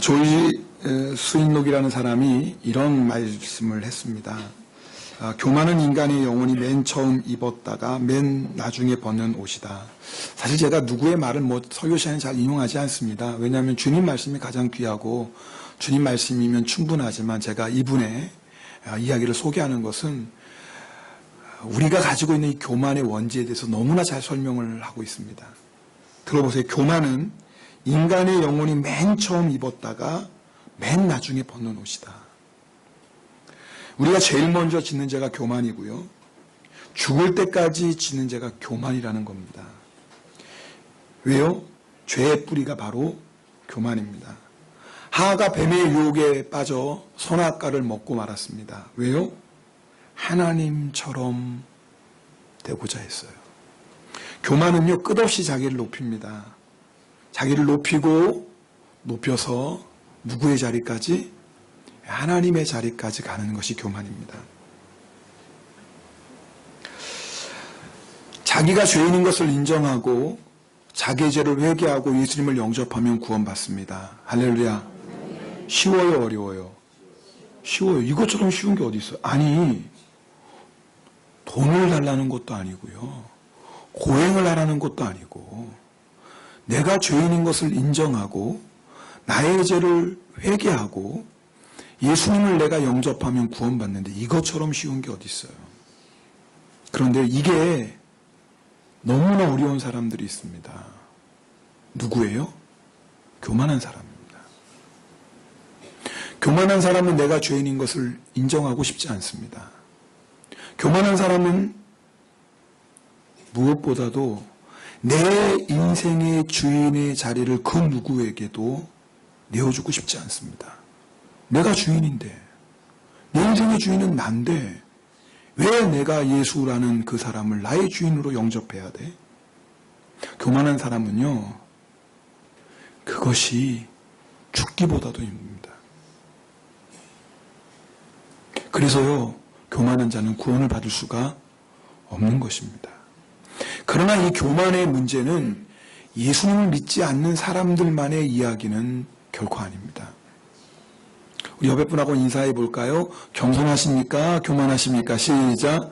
조이 수인록이라는 사람이 이런 말씀을 했습니다. 교만은 인간의 영혼이 맨 처음 입었다가 맨 나중에 벗는 옷이다. 사실 제가 누구의 말을 설교 시간에 잘 인용하지 않습니다. 왜냐하면 주님 말씀이 가장 귀하고 주님 말씀이면 충분하지만 제가 이분의 이야기를 소개하는 것은 우리가 가지고 있는 이 교만의 원죄에 대해서 너무나 잘 설명을 하고 있습니다. 들어보세요. 교만은 인간의 영혼이 맨 처음 입었다가 맨 나중에 벗는 옷이다. 우리가 제일 먼저 짓는 죄가 교만이고요. 죽을 때까지 짓는 죄가 교만이라는 겁니다. 왜요? 죄의 뿌리가 바로 교만입니다. 하하가 뱀의 유혹에 빠져 선악과를 먹고 말았습니다. 왜요? 하나님처럼 되고자 했어요. 교만은요, 끝없이 자기를 높입니다. 자기를 높이고 높여서 누구의 자리까지? 하나님의 자리까지 가는 것이 교만입니다. 자기가 죄인인 것을 인정하고 자기의 죄를 회개하고 예수님을 영접하면 구원받습니다. 할렐루야. 쉬워요, 어려워요? 쉬워요. 이것처럼 쉬운 게 어디 있어요? 아니, 돈을 달라는 것도 아니고요. 고행을 하라는 것도 아니고 내가 죄인인 것을 인정하고 나의 죄를 회개하고 예수님을 내가 영접하면 구원받는데 이것처럼 쉬운 게 어디 있어요? 그런데 이게 너무나 어려운 사람들이 있습니다. 누구예요? 교만한 사람입니다. 교만한 사람은 내가 죄인인 것을 인정하고 싶지 않습니다. 교만한 사람은 무엇보다도 내 인생의 주인의 자리를 그 누구에게도 내어주고 싶지 않습니다. 내가 주인인데, 내 인생의 주인은 난데 왜 내가 예수라는 그 사람을 나의 주인으로 영접해야 돼? 교만한 사람은요, 그것이 죽기보다도 힘듭니다. 그래서요, 교만한 자는 구원을 받을 수가 없는 것입니다. 그러나 이 교만의 문제는 예수님을 믿지 않는 사람들만의 이야기는 결코 아닙니다. 우리 옆에 분하고 인사해 볼까요? 겸손하십니까? 교만하십니까? 시작.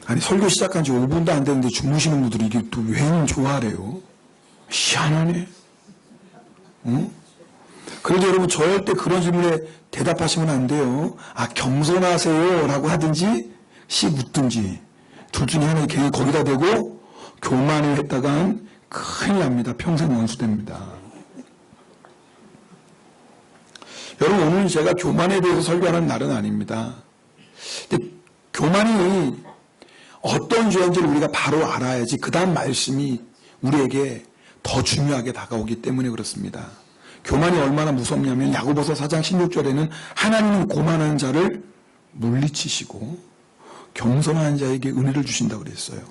아니, 설교 시작한 지 5분도 안 됐는데 주무시는 분들이 이게 또 왜 좋아하래요? 희한하네. 응? 그런데 여러분, 절대 그런 질문에 대답하시면 안 돼요. 겸손하세요 라고 하든지 씩 웃든지 둘 중에 하나 괜히 거기다 대고 교만을 했다간 큰일 납니다. 평생 원수됩니다. 여러분, 오늘 제가 교만에 대해서 설교하는 날은 아닙니다. 근데 교만이 어떤 죄인지를 우리가 바로 알아야지 그 다음 말씀이 우리에게 더 중요하게 다가오기 때문에 그렇습니다. 교만이 얼마나 무섭냐면 야고보서 4장 16절에는 하나님은 고만한 자를 물리치시고 겸손한 자에게 은혜를 주신다고 그랬어요.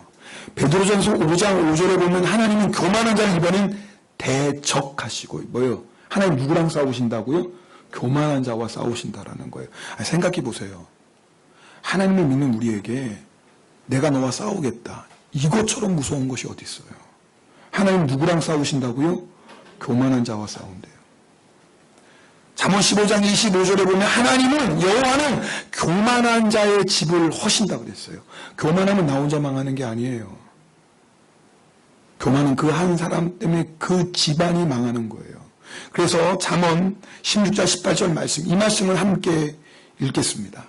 베드로전서 5장 5절에 보면 하나님은 교만한 자를 이번엔 대적하시고 뭐예요? 하나님 누구랑 싸우신다고요? 교만한 자와 싸우신다라는 거예요. 생각해 보세요. 하나님을 믿는 우리에게 내가 너와 싸우겠다. 이것처럼 무서운 것이 어디 있어요? 하나님 누구랑 싸우신다고요? 교만한 자와 싸운대요. 잠언 15장 25절에 보면 하나님은 여호와는 교만한 자의 집을 허신다 그랬어요. 교만하면 나 혼자 망하는 게 아니에요. 교만은 그 한 사람 때문에 그 집안이 망하는 거예요. 그래서 잠언 16장 18절 말씀, 이 말씀을 함께 읽겠습니다.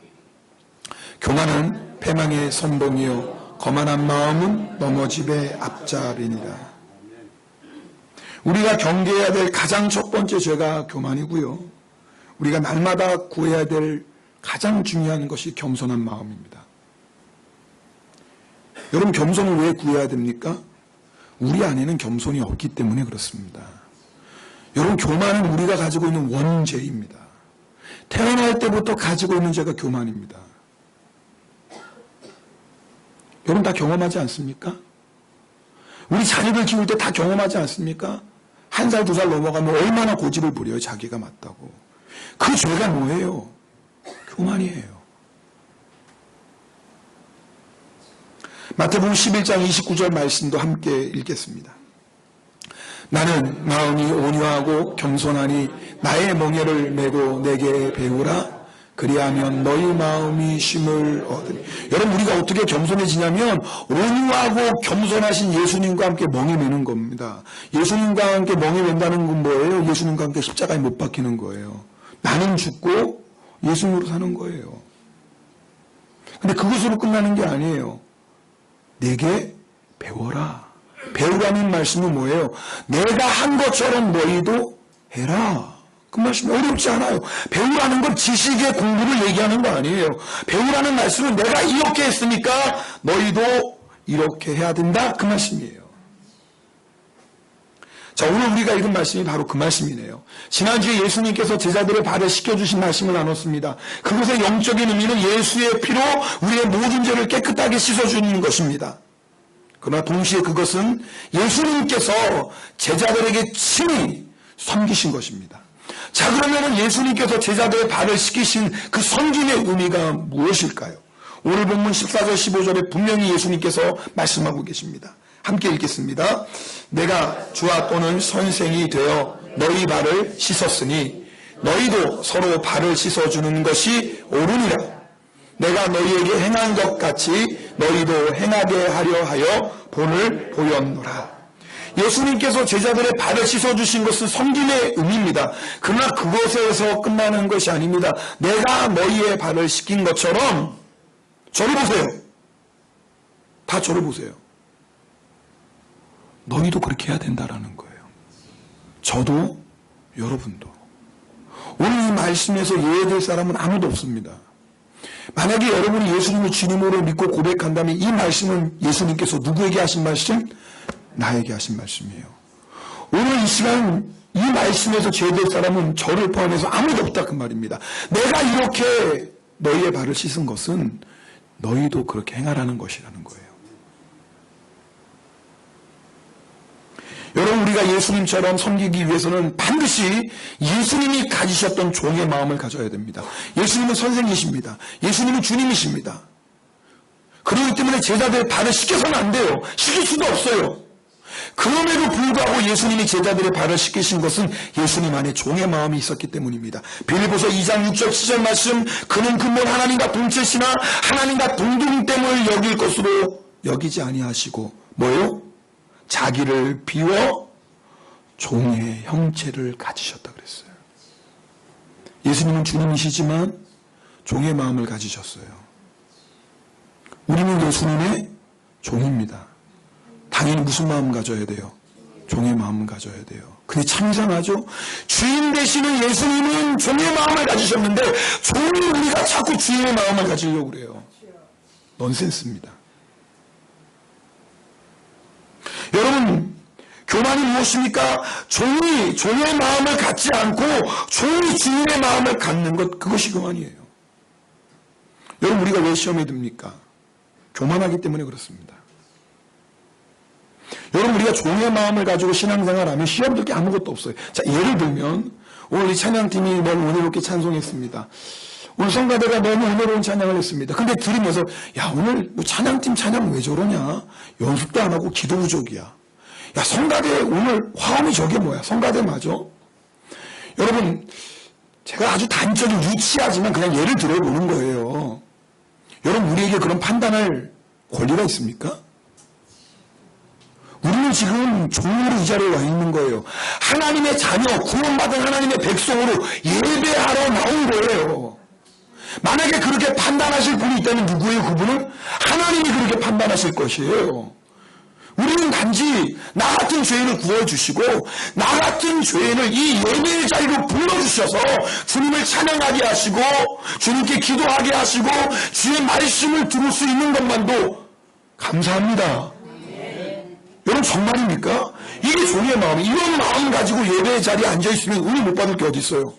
교만은 패망의 선봉이요 거만한 마음은 넘어짐의 앞잡이니라. 우리가 경계해야 될 가장 첫 번째 죄가 교만이고요. 우리가 날마다 구해야 될 가장 중요한 것이 겸손한 마음입니다. 여러분, 겸손을 왜 구해야 됩니까? 우리 안에는 겸손이 없기 때문에 그렇습니다. 여러분, 교만은 우리가 가지고 있는 원죄입니다. 태어날 때부터 가지고 있는 죄가 교만입니다. 여러분 다 경험하지 않습니까? 우리 자녀들 키울 때 다 경험하지 않습니까? 1살, 2살 넘어가면 얼마나 고집을 부려요, 자기가 맞다고. 그 죄가 뭐예요? 교만이에요. 마태복음 11장 29절 말씀도 함께 읽겠습니다. 나는 마음이 온유하고 겸손하니 나의 멍에를 메고 내게 배우라. 그리하면 너희 마음이 쉼을 얻으니. 여러분, 우리가 어떻게 겸손해지냐면 온유하고 겸손하신 예수님과 함께 멍에 매는 겁니다. 예수님과 함께 멍에 맨다는 건 뭐예요? 예수님과 함께 십자가에 못 박히는 거예요. 나는 죽고 예수님으로 사는 거예요. 근데 그것으로 끝나는 게 아니에요. 내게 배워라. 배우라는 말씀은 뭐예요? 내가 한 것처럼 너희도 해라. 그 말씀이 어렵지 않아요. 배우라는 건 지식의 공부를 얘기하는 거 아니에요. 배우라는 말씀은 내가 이렇게 했으니까 너희도 이렇게 해야 된다. 그 말씀이에요. 자, 오늘 우리가 읽은 말씀이 바로 그 말씀이네요. 지난주에 예수님께서 제자들의 발을 씻겨주신 말씀을 나눴습니다. 그것의 영적인 의미는 예수의 피로 우리의 모든 죄를 깨끗하게 씻어주는 것입니다. 그러나 동시에 그것은 예수님께서 제자들에게 친히 섬기신 것입니다. 자, 그러면 예수님께서 제자들의 발을 씻기신 그 섬김의 의미가 무엇일까요? 오늘 본문 14절 15절에 분명히 예수님께서 말씀하고 계십니다. 함께 읽겠습니다. 내가 주와 또는 선생이 되어 너희 발을 씻었으니 너희도 서로 발을 씻어주는 것이 옳으니라. 내가 너희에게 행한 것 같이 너희도 행하게 하려 하여 본을 보였노라. 예수님께서 제자들의 발을 씻어주신 것은 섬김의 의미입니다. 그러나 그것에서 끝나는 것이 아닙니다. 내가 너희의 발을 씻긴 것처럼 저를 보세요. 다 저를 보세요. 너희도 그렇게 해야 된다라는 거예요. 저도 여러분도. 오늘 이 말씀에서 예외될 사람은 아무도 없습니다. 만약에 여러분이 예수님을 주님으로 믿고 고백한다면 이 말씀은 예수님께서 누구에게 하신 말씀? 나에게 하신 말씀이에요. 오늘 이 시간 이 말씀에서 죄될 사람은 저를 포함해서 아무도 없다 그 말입니다. 내가 이렇게 너희의 발을 씻은 것은 너희도 그렇게 행하라는 것이라는 거예요. 여러분, 우리가 예수님처럼 섬기기 위해서는 반드시 예수님이 가지셨던 종의 마음을 가져야 됩니다. 예수님은 선생이십니다. 예수님은 주님이십니다. 그렇기 때문에 제자들의 발을 씻겨서는 안 돼요. 씻길 수도 없어요. 그럼에도 불구하고 예수님이 제자들의 발을 씻기신 것은 예수님 안에 종의 마음이 있었기 때문입니다. 빌립보서 2장 6절 7절 말씀, 그는 근본 하나님과 동체시나 하나님과 동등됨을 여길 것으로 여기지 아니하시고 뭐예요? 자기를 비워 종의 형체를 가지셨다 그랬어요. 예수님은 주님이시지만 종의 마음을 가지셨어요. 우리는 예수님의 종입니다. 당연히 무슨 마음 가져야 돼요? 종의 마음을 가져야 돼요. 근데 참 이상하죠? 주인 되시는 예수님은 종의 마음을 가지셨는데 종이 우리가 자꾸 주인의 마음을 가지려고 그래요. 넌센스입니다. 여러분, 교만이 무엇입니까? 종이 종의 마음을 갖지 않고 종이 주인의 마음을 갖는 것, 그것이 교만이에요. 여러분, 우리가 왜 시험에 듭니까? 교만하기 때문에 그렇습니다. 여러분, 우리가 종의 마음을 가지고 신앙생활하면 시험 들 게 아무것도 없어요. 자, 예를 들면 오늘 이 찬양팀이 너무 은혜롭게 찬송했습니다. 오늘 성가대가 너무 은혜로운 찬양을 했습니다. 근데 들으면서 야, 오늘 뭐 찬양팀 찬양 왜 저러냐? 연습도 안 하고 기도 부족이야. 야, 성가대 오늘 화음이 저게 뭐야? 성가대 맞아? 여러분, 제가 아주 단적인 유치하지만 그냥 예를 들어보는 거예요. 여러분, 우리에게 그런 판단할 권리가 있습니까? 우리는 지금 종으로 이 자리에 와 있는 거예요. 하나님의 자녀, 구원받은 하나님의 백성으로 예배하러 나온 거예요. 만약에 그렇게 판단하실 분이 있다면 누구예요? 그분은? 하나님이 그렇게 판단하실 것이에요. 우리는 단지 나 같은 죄인을 구워주시고 나 같은 죄인을 이 예배의 자리로 불러주셔서 주님을 찬양하게 하시고 주님께 기도하게 하시고 주의 말씀을 들을 수 있는 것만도 감사합니다. 여러분, 정말입니까? 이게 종의 마음, 이런 마음 가지고 예배의 자리에 앉아있으면 은혜 못 받을 게 어디 있어요?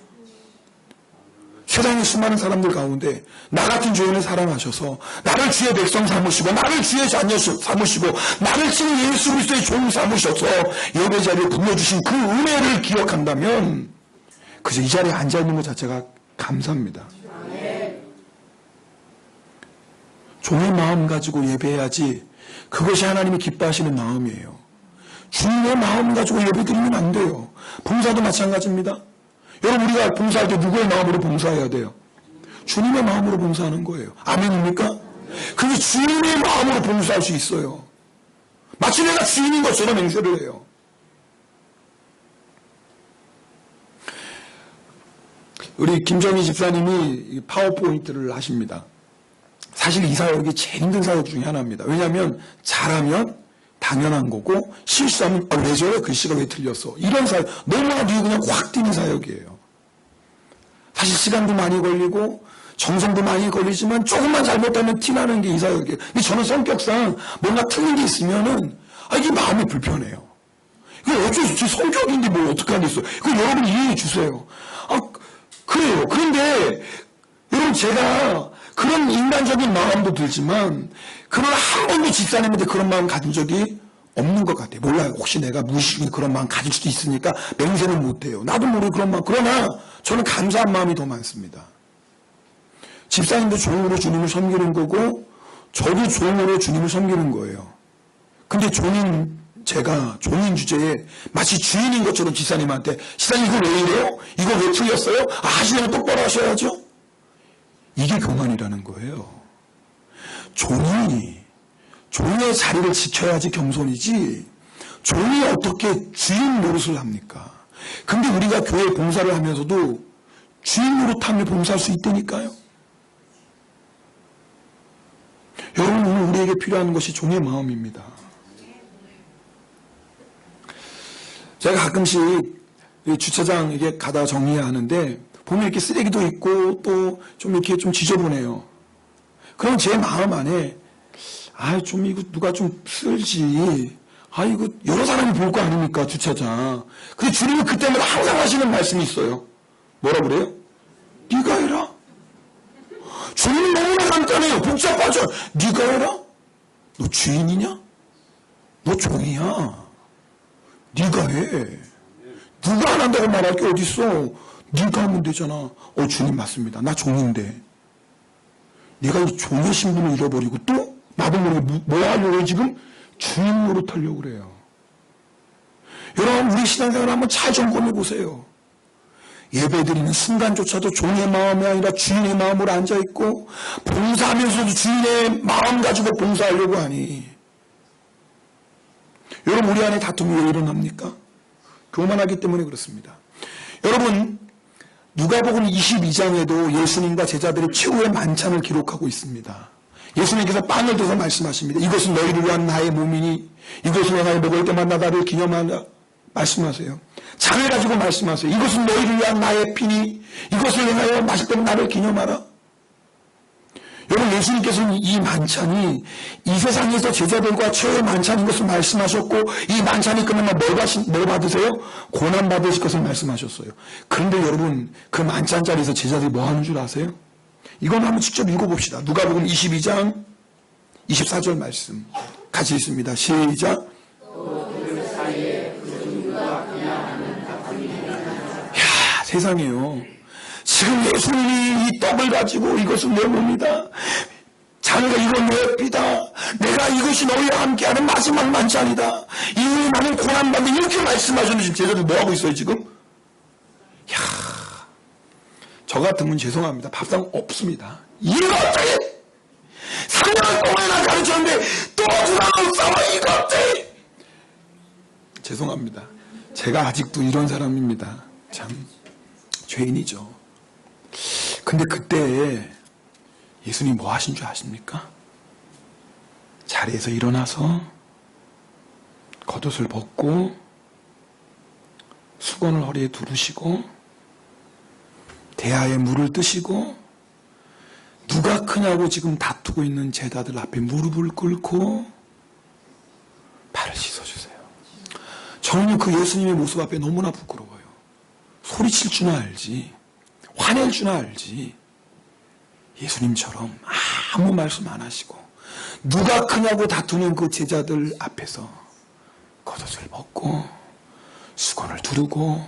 세상의 수많은 사람들 가운데 나 같은 죄인을 사랑하셔서 나를 주의 백성 삼으시고 나를 주의 자녀 삼으시고 나를 친히 예수 그리스도의 종 삼으셔서 예배 자리에 불러주신 그 은혜를 기억한다면 그저 이 자리에 앉아있는 것 자체가 감사합니다. 종의 마음 가지고 예배해야지. 그것이 하나님이 기뻐하시는 마음이에요. 주님의 마음 가지고 예배드리면 안 돼요. 봉사도 마찬가지입니다. 여러분, 우리가 봉사할 때 누구의 마음으로 봉사해야 돼요? 주님의 마음으로 봉사하는 거예요. 아멘입니까? 그게 주님의 마음으로 봉사할 수 있어요. 마치 내가 주인인 것처럼 행세를 해요. 우리 김정희 집사님이 파워포인트를 하십니다. 사실 이 사역이 제일 힘든 사역 중에 하나입니다. 왜냐하면 잘하면 당연한 거고 실수하면 왜 저래? 글씨가 왜 틀렸어? 이런 사역, 너무나 뒤에 그냥 확 뛰는 사역이에요. 사실 시간도 많이 걸리고 정성도 많이 걸리지만 조금만 잘못하면 티나는 게 이 사역이에요. 근데 저는 성격상 뭔가 틀린 게 있으면은 이게 마음이 불편해요. 이거 어쩔 수 없지. 성격인데 뭘 어떻게 하겠어요. 그거 여러분 이해해 주세요. 그래요. 그런데 여러분, 제가 그런 인간적인 마음도 들지만 그러나 한 번도 집사님한테 그런 마음 가진 적이 없는 것 같아요. 몰라요. 혹시 내가 무의식적인 그런 마음 가질 수도 있으니까 맹세는 못해요. 나도 모르고 그런 마음. 그러나 저는 감사한 마음이 더 많습니다. 집사님도 종으로 주님을 섬기는 거고 저도 종으로 주님을 섬기는 거예요. 근데 제가 종인 주제에 마치 주인인 것처럼 집사님한테 집사님 이거 왜 이래요? 이거 왜 틀렸어요? 하시려면 똑바로 하셔야죠. 이게 교만이라는 거예요. 종이 종의 자리를 지켜야지 겸손이지 종이 어떻게 주인 노릇을 합니까? 근데 우리가 교회 봉사를 하면서도 주인 노릇하며 봉사할 수 있다니까요. 여러분, 오늘 우리에게 필요한 것이 종의 마음입니다. 제가 가끔씩 주차장 이게 가다 정리해야 하는데 보면 이렇게 쓰레기도 있고 또 좀 이렇게 좀 지저분해요. 그럼 제 마음 안에 좀 이거 누가 좀 쓸지. 이거 여러 사람이 볼 거 아닙니까, 주차장. 근데 주님은 그때마다 항상 하시는 말씀이 있어요. 뭐라 그래요? 네가 해라. 주님은 너무나 간단해요. 복잡하죠. 네가 해라. 너 주인이냐? 너 종이야. 네가 해. 누가 안 한다고 말할 게 어딨어. 네가 하면 되잖아. 주님 맞습니다. 나 종인데. 내가 이 종의 신분을 잃어버리고 또 나도 모르게 뭐 하려고 지금 주인 노릇하려고 그래요. 여러분, 우리 신앙생활 한번 잘 점검해 보세요. 예배드리는 순간조차도 종의 마음이 아니라 주인의 마음으로 앉아있고 봉사하면서도 주인의 마음 가지고 봉사하려고 하니 여러분, 우리 안에 다툼이 왜 일어납니까? 교만하기 때문에 그렇습니다. 여러분, 누가복음 22장에도 예수님과 제자들의 최후의 만찬을 기록하고 있습니다. 예수님께서 빵을 들어서 말씀하십니다. 이것은 너희를 위한 나의 몸이니 이것을 행하여 먹을 때마다 나를 기념하라 말씀하세요. 잔을 가지고 말씀하세요. 이것은 너희를 위한 나의 피니 이것을 행하여 마실 때마다 나를 기념하라. 여러분, 예수님께서는 이 만찬이 이 세상에서 제자들과 최후의 만찬인 것을 말씀하셨고 이 만찬이 끝나면 뭘 받으세요? 고난 받으실 것을 말씀하셨어요. 그런데 여러분, 그 만찬 자리에서 제자들이 뭐 하는 줄 아세요? 이건 한번 직접 읽어봅시다. 누가복음 22장 24절 말씀 같이 있습니다. 시작. 야, 세상에요. 지금 예수님이 이 떡을 가지고 이것은 내 몸이다. 자네가 이건 내 피다. 내가 이것이 너희와 함께하는 마지막 만찬이다. 이후에 나는 고난받는 이렇게 말씀하셨는데 지금 제자들 뭐하고 있어요 지금? 야, 저 같으면 죄송합니다. 밥상 없습니다. 이것들이 3년 동안이나 가르쳤는데 또 누가 싸워 이것들이. 죄송합니다. 제가 아직도 이런 사람입니다. 참 죄인이죠. 근데 그때 예수님 뭐 하신 줄 아십니까? 자리에서 일어나서 겉옷을 벗고 수건을 허리에 두르시고 대야에 물을 뜨시고 누가 크냐고 지금 다투고 있는 제자들 앞에 무릎을 꿇고 발을 씻어주세요. 저는 그 예수님의 모습 앞에 너무나 부끄러워요. 소리칠 줄은 알지, 화낼 줄은 알지, 예수님처럼 아무 말씀 안 하시고 누가 크냐고 다투는 그 제자들 앞에서 겉옷을 벗고 수건을 두르고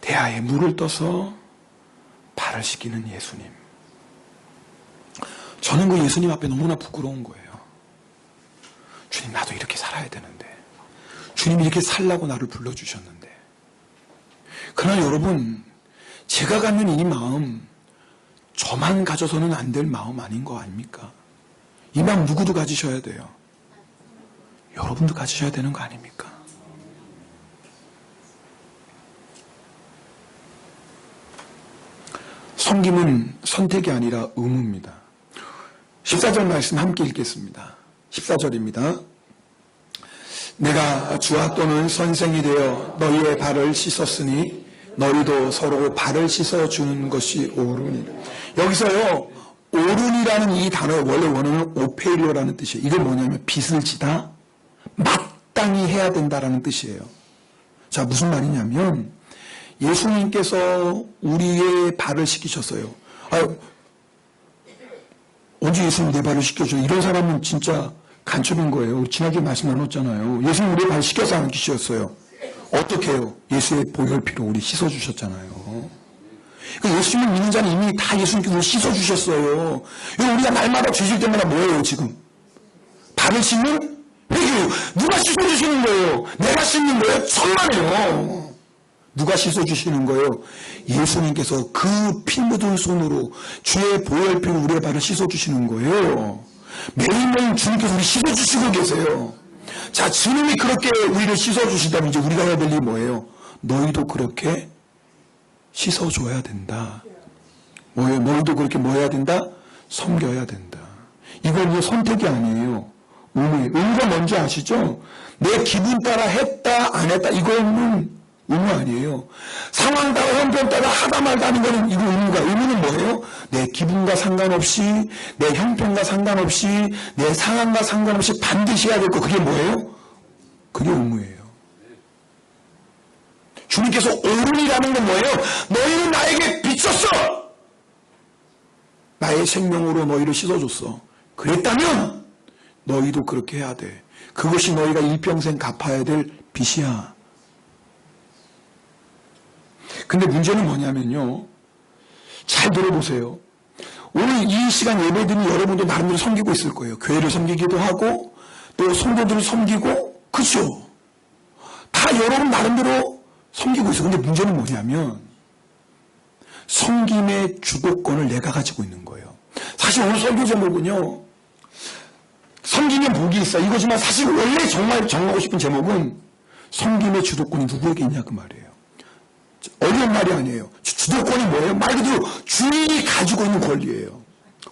대야에 물을 떠서 발을 씻기는 예수님. 저는 그 예수님 앞에 너무나 부끄러운 거예요. 주님, 나도 이렇게 살아야 되는데, 주님이 이렇게 살라고 나를 불러주셨는데. 그러나 여러분, 제가 갖는 이 마음, 저만 가져서는 안 될 마음 아닌 거 아닙니까? 이 마음 누구도 가지셔야 돼요. 여러분도 가지셔야 되는 거 아닙니까? 섬김은 선택이 아니라 의무입니다. 14절 말씀 함께 읽겠습니다. 14절입니다. 내가 주와 또는 선생이 되어 너희의 발을 씻었으니 너희도 서로 발을 씻어주는 것이 옳으니. 여기서요, 옳으니라는 이 단어 원래 원어는 오페리오라는 뜻이에요. 이게 뭐냐면 빚을 지다, 마땅히 해야 된다라는 뜻이에요. 자, 무슨 말이냐면 예수님께서 우리의 발을 씻기셨어요. 언제 예수님 내 발을 씻겨줘요? 이런 사람은 진짜 간첩인 거예요. 지난주에 말씀 나눴잖아요. 예수님 우리의 발 씻겨서 안 씻겼어요. 어떻게 해요? 예수의 보혈피로 우리 씻어주셨잖아요. 그러니까 예수님을 믿는 자는 이미 다 예수님께서 씻어주셨어요. 우리가 날마다 죄질 때마다 뭐예요 지금? 발을 씻는 회개요. 누가 씻어주시는 거예요? 내가 씻는 거예요? 천만에요. 누가 씻어주시는 거예요? 예수님께서 그 피 묻은 손으로 주의 보혈피로 우리의 발을 씻어주시는 거예요. 매일매일 주님께서 우리 씻어주시고 계세요. 자, 주님이 그렇게 우리를 씻어주신다면 이제 우리가 해야 될 일이 뭐예요? 너희도 그렇게 씻어줘야 된다. 뭐예요? 너희도 그렇게 뭐 해야 된다? 섬겨야 된다. 이건 이제 선택이 아니에요. 의무가 뭔지 아시죠? 내 기분 따라 했다 안 했다 이거는 의무 아니에요. 상황 따라 형편 따라 하다 말다 하는 거는 이거 의무가. 의무는 뭐예요? 내 기분과 상관없이, 내 형편과 상관없이, 내 상황과 상관없이 반드시 해야 될 거. 그게 뭐예요? 그게 의무예요. 주님께서 옳으니라는 건 뭐예요? 너희는 나에게 비쳤어. 나의 생명으로 너희를 씻어줬어. 그랬다면 너희도 그렇게 해야 돼. 그것이 너희가 일평생 갚아야 될 빚이야. 근데 문제는 뭐냐면요. 잘 들어보세요. 오늘 이 시간 예배드리는 여러분도 나름대로 섬기고 있을 거예요. 교회를 섬기기도 하고 또 성도들을 섬기고, 그렇죠? 다 여러분 나름대로 섬기고 있어요. 근데 문제는 뭐냐면 섬김의 주도권을 내가 가지고 있는 거예요. 사실 오늘 설교 제목은요, 섬김의 복이 있어 이거지만 사실 원래 정말 정하고 싶은 제목은 섬김의 주도권이 누구에게 있냐 그 말이에요. 어려운 말이 아니에요. 주도권이 뭐예요? 말 그대로 주인이 가지고 있는 권리예요.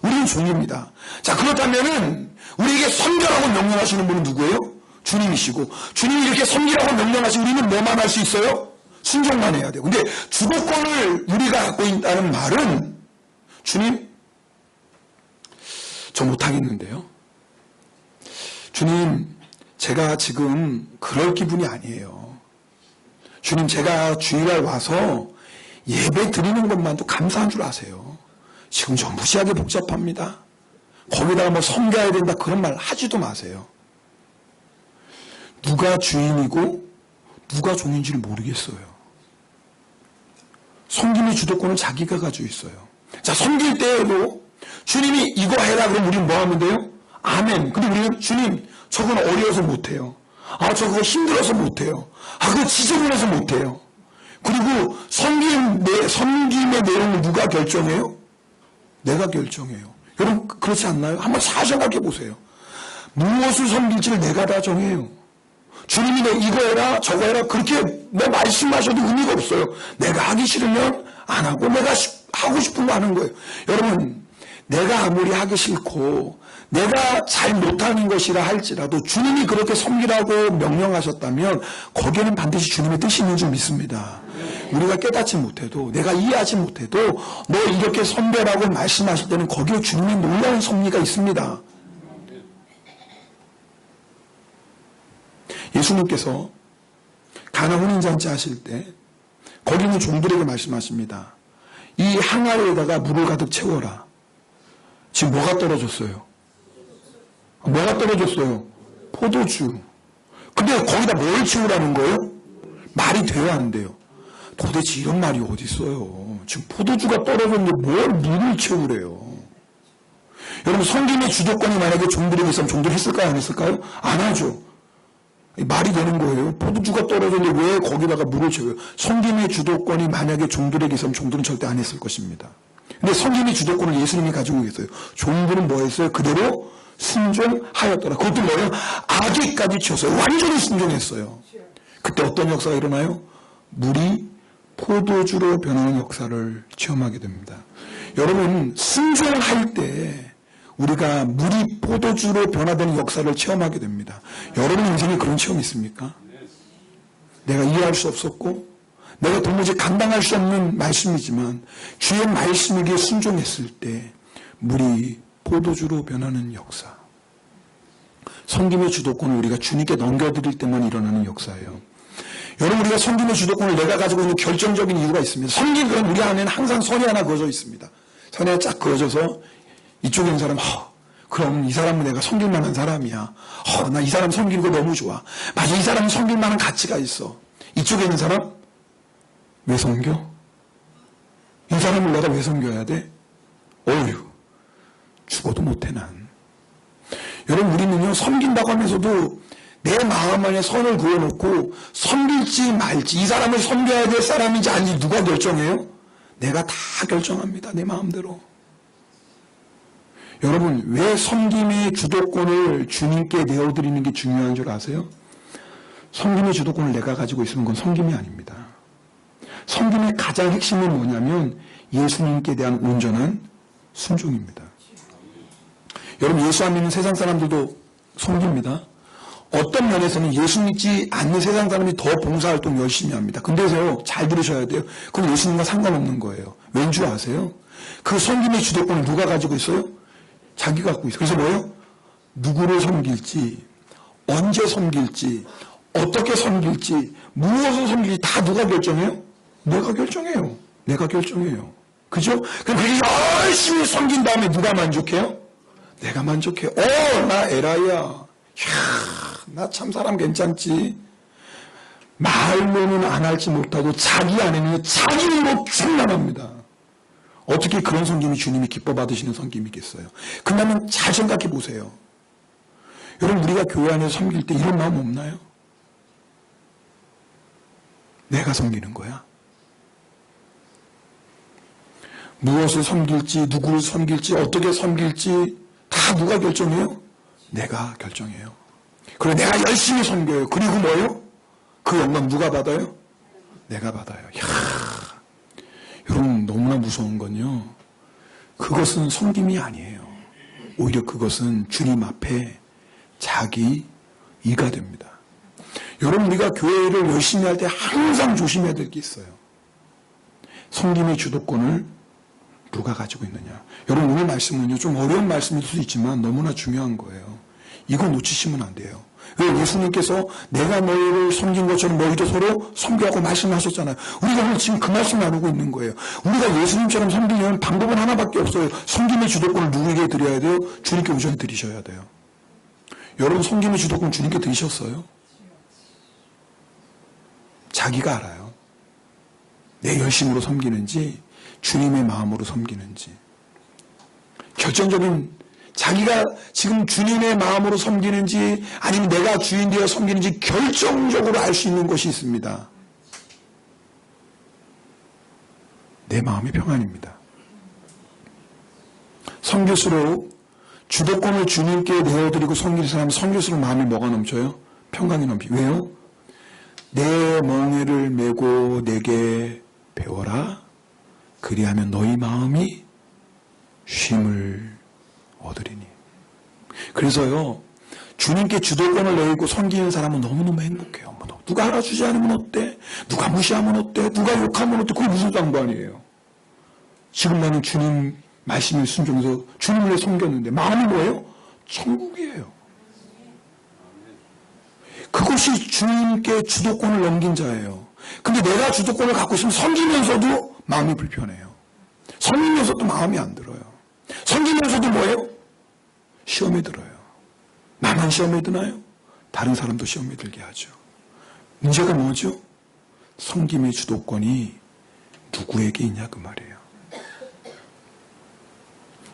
우리는 종입니다. 자, 그렇다면은 우리에게 섬겨라고 명령하시는 분은 누구예요? 주님이시고, 주님이 이렇게 섬기라고 명령하시고 우리는 뭐만 할 수 있어요? 순종만 해야 돼요. 근데 주도권을 우리가 갖고 있다는 말은, 주님, 저 못하겠는데요. 주님, 제가 지금 그럴 기분이 아니에요. 주님, 제가 주일날 와서 예배 드리는 것만도 감사한 줄 아세요. 지금 좀 무시하게 복잡합니다. 거기다가 뭐 섬겨야 된다 그런 말 하지도 마세요. 누가 주인이고 누가 종인지를 모르겠어요. 섬김의 주도권을 자기가 가지고 있어요. 자, 섬길 때에도 주님이 이거 해라 그러면 우리는 뭐 하면 돼요? 아멘. 근데 우리는 주님, 저건 어려워서 못해요. 저거 힘들어서 못해요. 그거 지저분해서 못해요. 그리고 섬김의 내용을 누가 결정해요? 내가 결정해요. 여러분 그렇지 않나요? 한번 잘 생각해 보세요. 무엇을 섬길지를 내가 다 정해요. 주님이 너 이거 해라 저거 해라 그렇게 내 말씀하셔도 의미가 없어요. 내가 하기 싫으면 안 하고 내가 하고 싶은 거 하는 거예요. 여러분 내가 아무리 하기 싫고 내가 잘 못하는 것이라 할지라도 주님이 그렇게 섬기라고 명령하셨다면 거기에는 반드시 주님의 뜻이 있는 줄 믿습니다. 우리가 깨닫지 못해도 내가 이해하지 못해도 너 이렇게 섬겨라고 말씀하실 때는 거기에 주님의 놀라운 섭리가 있습니다. 예수님께서 가나 혼인잔치 하실 때 거기 있는 종들에게 말씀하십니다. 이 항아리에다가 물을 가득 채워라. 지금 뭐가 떨어졌어요? 뭐가 떨어졌어요? 포도주. 근데 거기다 뭘 채우라는 거예요? 말이 돼야 하는데요. 도대체 이런 말이 어디 있어요? 지금 포도주가 떨어졌는데 뭘 물을 채우래요? 여러분 섬김의 주도권이 만약에 종들에게 있으면 종들이 했을까요? 안 했을까요? 안 하죠. 말이 되는 거예요. 포도주가 떨어졌는데 왜 거기다가 물을 채워요? 섬김의 주도권이 만약에 종들에게 있으면 종들은 절대 안 했을 것입니다. 근데 섬김의 주도권을 예수님이 가지고 계세요. 종들은 뭐 했어요? 그대로 순종하였더라. 그것도 뭐예요? 아기까지 치웠어요. 완전히 순종했어요. 그때 어떤 역사가 일어나요? 물이 포도주로 변하는 역사를 체험하게 됩니다. 여러분, 순종할 때 우리가 물이 포도주로 변화되는 역사를 체험하게 됩니다. 여러분 인생에 그런 체험이 있습니까? 내가 이해할 수 없었고 내가 도무지 감당할 수 없는 말씀이지만 주의 말씀에게 순종했을 때 물이 포도주로 변하는 역사. 섬김의 주도권을 우리가 주님께 넘겨드릴 때만 일어나는 역사예요. 여러분, 우리가 섬김의 주도권을 내가 가지고 있는 결정적인 이유가 있습니다. 섬김, 그럼 우리 안에는 항상 선이 하나 그어져 있습니다. 선이 하나 쫙 그어져서 이쪽에 있는 사람, 그럼 이 사람은 내가 섬길 만한 사람이야. 나 이 사람 섬기는 거 너무 좋아. 맞아, 이 사람은 섬길 만한 가치가 있어. 이쪽에 있는 사람, 왜 섬겨? 이 사람을 내가 왜 섬겨야 돼? 어휴, 죽어도 못해 난. 여러분, 우리는요, 섬긴다고 하면서도 내 마음 안에 선을 그어놓고 섬길지 말지, 이 사람을 섬겨야 될 사람인지 아닌지 누가 결정해요? 내가 다 결정합니다. 내 마음대로. 여러분, 왜 섬김의 주도권을 주님께 내어드리는 게 중요한 줄 아세요? 섬김의 주도권을 내가 가지고 있으면 그건 섬김이 아닙니다. 섬김의 가장 핵심은 뭐냐면 예수님께 대한 온전한 순종입니다. 여러분, 예수 안 믿는 세상 사람들도 섬깁니다. 어떤 면에서는 예수 믿지 않는 세상 사람이 더 봉사활동 열심히 합니다. 근데요, 잘 들으셔야 돼요. 그건 예수님과 상관없는 거예요. 왠 줄 아세요? 그 섬김의 주도권을 누가 가지고 있어요? 자기가 갖고 있어요. 그래서 뭐예요? 누구를 섬길지, 언제 섬길지, 어떻게 섬길지, 무엇을 섬길지 다 누가 결정해요? 내가 결정해요. 내가 결정해요. 그죠? 그럼 그렇게 열심히 섬긴 다음에 누가 만족해요? 내가 만족해요. 나 에라이야. 나 참 사람 괜찮지. 말로는 안 할지 못하고 자기 안에는 자기 힘으로 충만합니다. 어떻게 그런 섬김이 주님이 기뻐 받으시는 섬김이겠어요? 그러면 잘 생각해 보세요. 여러분, 우리가 교회 안에서 섬길 때 이런 마음 없나요? 내가 섬기는 거야. 무엇을 섬길지, 누구를 섬길지, 어떻게 섬길지 다 누가 결정해요? 내가 결정해요. 그리고 내가 열심히 섬겨요. 그리고 뭐예요? 그 영광 누가 받아요? 내가 받아요. 여러분, 너무나 무서운 건요, 그것은 섬김이 아니에요. 오히려 그것은 주님 앞에 자기 이가 됩니다. 여러분, 우리가 교회를 열심히 할 때 항상 조심해야 될 게 있어요. 섬김의 주도권을 누가 가지고 있느냐. 여러분, 오늘 말씀은요, 좀 어려운 말씀일 수도 있지만 너무나 중요한 거예요. 이거 놓치시면 안 돼요. 왜? 예수님께서 내가 너희를 섬긴 것처럼 너희도 서로 섬기라고 말씀하셨잖아요. 우리가 오늘 지금 그 말씀 나누고 있는 거예요. 우리가 예수님처럼 섬기려면 방법은 하나밖에 없어요. 섬김의 주도권을 누구에게 드려야 돼요? 주님께 우선 드리셔야 돼요. 여러분, 섬김의 주도권 주님께 드리셨어요? 자기가 알아요. 내 열심으로 섬기는지 주님의 마음으로 섬기는지. 결정적인, 자기가 지금 주님의 마음으로 섬기는지 아니면 내가 주인 되어 섬기는지 결정적으로 알 수 있는 것이 있습니다. 내 마음의 평안입니다. 섬길수록, 주도권을 주님께 내어드리고 섬길 사람은 섬길수록 마음이 뭐가 넘쳐요? 평강이 넘치. 왜요? 내 멍에를 메고 내게 배워라. 그리하면 너희 마음이 쉼을 얻으리니. 그래서요, 주님께 주도권을 내고 섬기는 사람은 너무너무 행복해요. 누가 알아주지 않으면 어때? 누가 무시하면 어때? 누가 욕하면 어때? 그게 무슨 상관이에요? 지금 나는 주님 말씀에 순종해서 주님을 섬겼는데 마음이 뭐예요? 천국이에요. 그것이 주님께 주도권을 넘긴 자예요. 근데 내가 주도권을 갖고 있으면 섬기면서도 마음이 불편해요. 섬기면서도 마음이 안 들어요. 섬기면서도 뭐예요? 시험에 들어요. 나만 시험에 드나요? 다른 사람도 시험에 들게 하죠. 문제가 뭐죠? 섬김의 주도권이 누구에게 있냐 그 말이에요.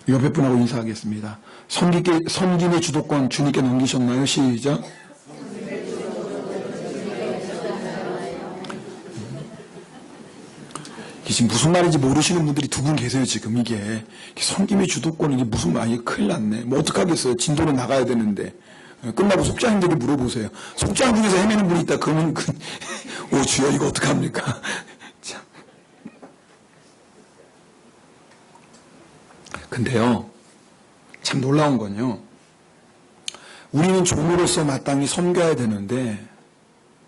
옆에 분하고 인사하겠습니다. 섬김의 주도권 주님께 넘기셨나요? 시작. 이게 지금 무슨 말인지 모르시는 분들이 두 분 계세요, 지금 이게. 섬김의 주도권은 이게 무슨 말이에요? 큰일 났네. 뭐 어떡하겠어요. 진도로 나가야 되는데. 끝나고 속장님들이 물어보세요. 속장 중에서 헤매는 분이 있다. 그러면 오 주여 이거 어떡합니까? 참. 근데요. 참 놀라운 건요. 우리는 종으로서 마땅히 섬겨야 되는데